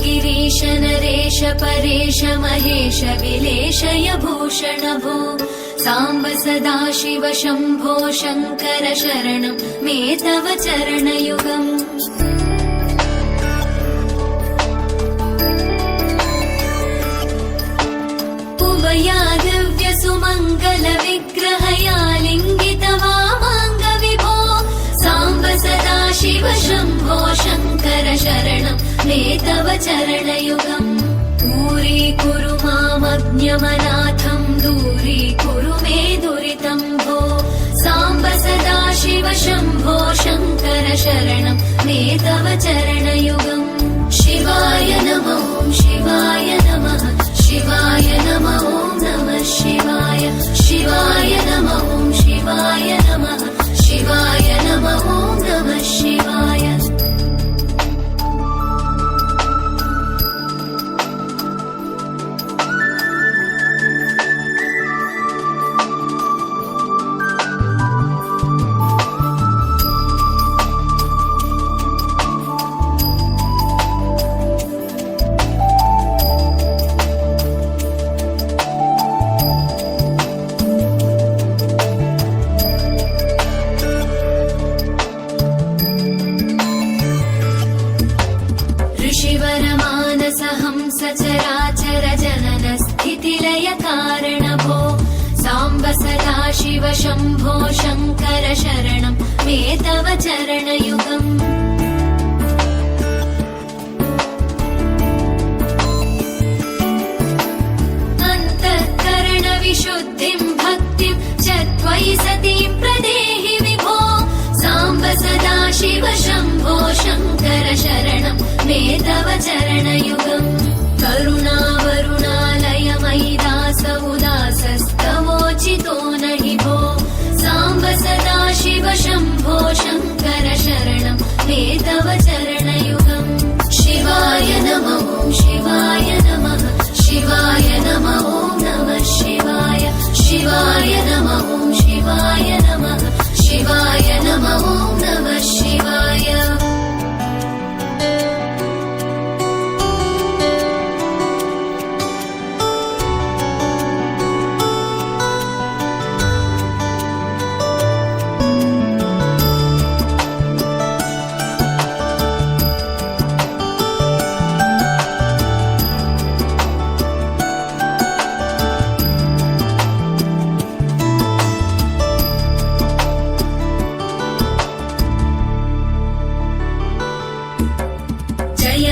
गिरीश नरेश परेश महेश विलेशय भूषण भो साम्ब सदा शिव शम्भो शङ्कर शरणं मे तव चरणयुगम्। उभया दिव्य सुमङ्गल विग्रहया लिङ्गित वामाङ्ग विभो साम्ब सदा शिव शम्भो शङ्कर शरणं मे तव चरणयुगम्। दूरीकुरु मामज्ञमनाथं दूरीकुरु मे दुरितं भो साम्ब सदा शिव शम्भो शङ्कर शरणं मे तव चरणयुगम्। शिवाय नमः शिवाय नमः शिवाय नमः नमः शिवाय शिवाय नमः शिवाय नमः शिवाय नमः नमः शिवाय। सचराचर जनन स्थितिलय कारण भो साम्ब सदा शिव शम्भो शङ्कर शरणं मे तव चरणयुगम्। अन्तःकरण विशुद्धिं भक्तिं च त्वयि सतीं प्रदेहि विभो साम्ब सदा शिव शम्भो शङ्कर शरणं मे तव चरणयुगम्। करुणावरुणालय मयि दास उदासस्तवोचितो नहि भो साम्ब सदा शिव शम्भो शङ्कर शरणं मे तव चरणयुगम्। शिवाय नमः शिवाय नमः शिवाय नमः नमः शिवाय शिवाय नमः शिवाय नमः शिवाय नमः नमः शिवाय।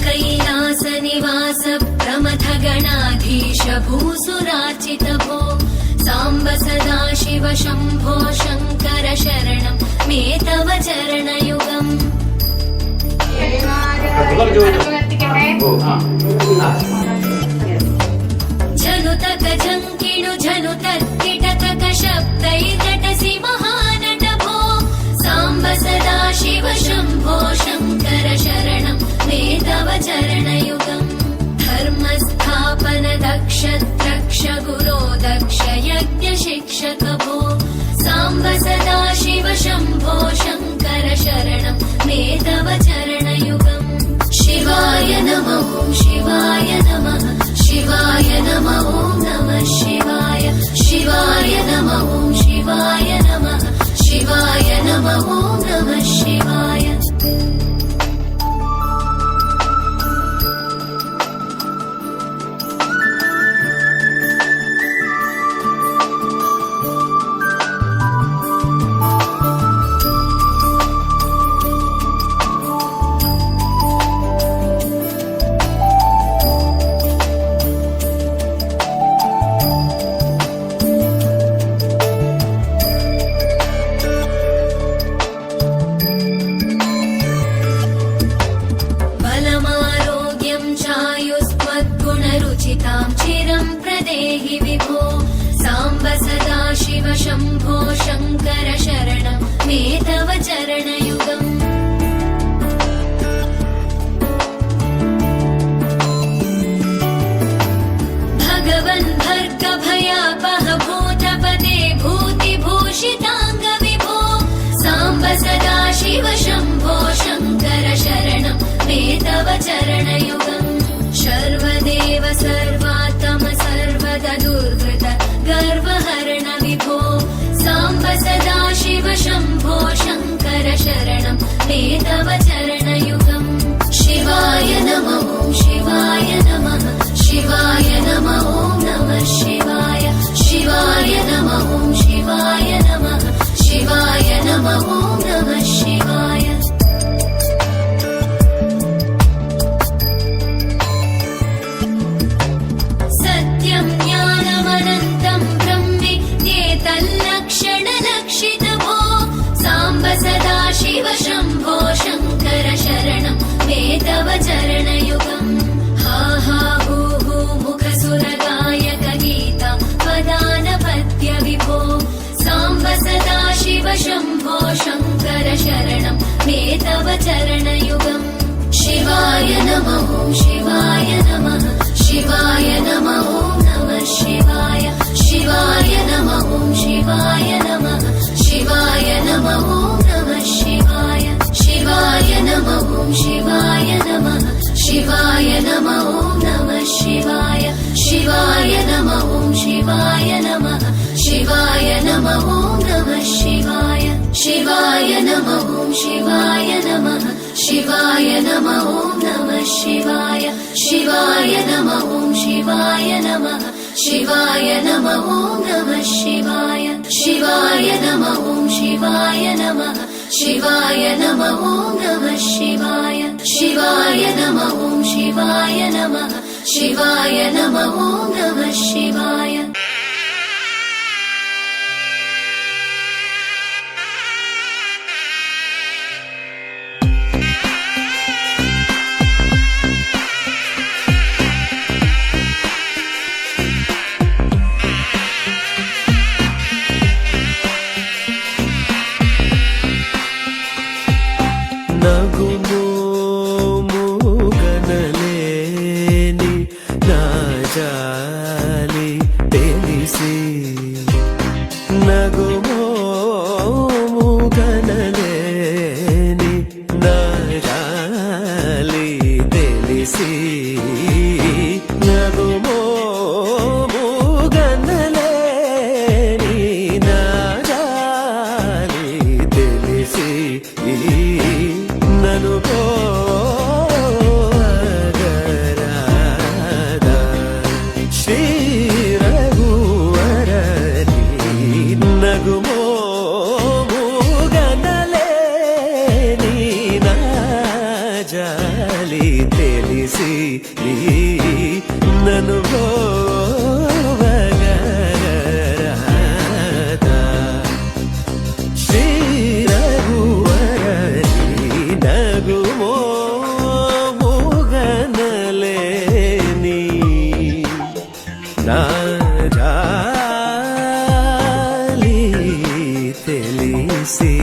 कैलास निवास प्रमथ गणाधीश भूसुरार्चित भो साम्ब सदा शिव शम्भो शङ्कर शरणं मे तव चरणयुगम्। झनुतक झङ्किणु झनुतत्किटतक शब्दैर्नटसि महानट भो साम्ब सदा शिव शम्भो शङ्कर शरणं मे तव चरणयुगम्। धर्मस्थापन दक्ष द्रक्ष गुरो दक्ष यज्ञ शिक्षक भो साम्ब सदा शिव शम्भो शङ्कर शरणं मे तव चरणयुगम्। शिवाय नमः शिवाय नमः शिवाय नमः नमः शिवाय शिवाय नमः शिवाय नमः शिवाय नमः नमः शिवाय। सदाशिव शम्भो शङ्कर शरणं मे तव चरणयुगम् भगवन् भर्गभयापह भूतपते भूतिभूषिताङ्ग विभो साम्ब सदाशिव शम्भो शङ्कर शरणं मे तव चरणयुगम् सर्वदेव सर्वात्म सर्वदा दुर्वृत गर्वहरण विभो साम्ब सदाशिव शम्भो शङ्कर शरणं मे तव चरणयुगम् शिवाय नमः शिवाय नमः शिवाय नमः नमः शिवाय शिवाय नमः शिवाय नमः शिवाय नमः नमः शिवाय सत्यं ज्ञानमनन्तं ब्रह्मेत्येतल्लक्षणलक्षितभो साम्ब सदाशिव शम्भो शङ्कर शरणं मे तव चरणयुगम् हा हा हू हू मुखसुरगायक गीता वदानपद्य विभो साम्ब सदाशिव शम्भो शङ्कर शरणं मे तव चरणयुगम् शिवाय नमः शिवाय नमः शिवाय नमः नमः शिवाय शिवाय नमः शिवाय नमः शिवाय नमः नमः शिवाय शिवाय नमः शिवाय नमः शिवाय नमः नमः शिवाय शिवाय नमः शिवाय नमः शिवाय नमः नमः शिवाय शिवाय नमः शिवाय नमः शिवाय नमः नमः शिवाय शिवाय नमः शिवाय नमः शिवाय नमः नमः शिवाय शिवाय नमः शिवाय नमः शिवाय नमः नमः शिवाय शिवाय नमः शिवाय नमः शिवाय नमः नमः शिवाय నగుమో మూగనలేని నా జాలి తెలిసి నగుమో మూగనలేని నా జాలి తెలిసి నగుమో మూగనలేని నా జాలి తెలిసి నను పోగరాదా శ్రీ రఘువరని నగుమో మూగనలేని నా జాలి తెలిసి నను పోగరాదా శ్రీ నగుమో మూగనలేని నా జాలి తెలిసి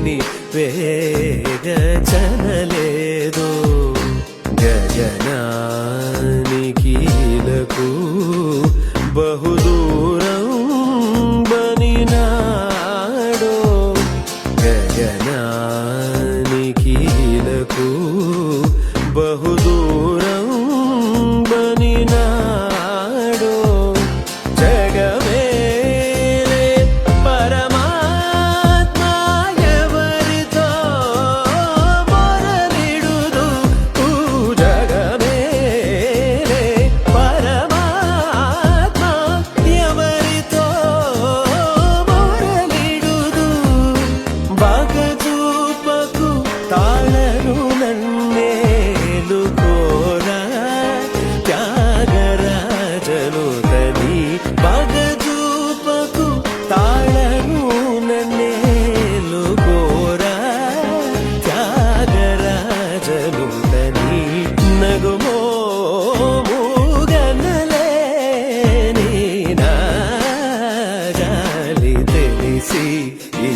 నీ వేగచనలేదో గగనానికీలకు బహుదూరం బనినాడో గగనానికీలకు బహుదూరం బనినాడో జగమేలే పరమాత్మ ఎవరితో మొరలిడుదు జగమేలే పరమాత్మ ఎవరితో మొరలిడుదు బాగచూపకు తాళను నన్నేలు కోరా త్యాగరాజను తని బాగచూపకు తాళను నన్నేలు కోరా త్యాగరాజను తని నగుమో మూగనలేని నా జాలి తెలిసి ఈ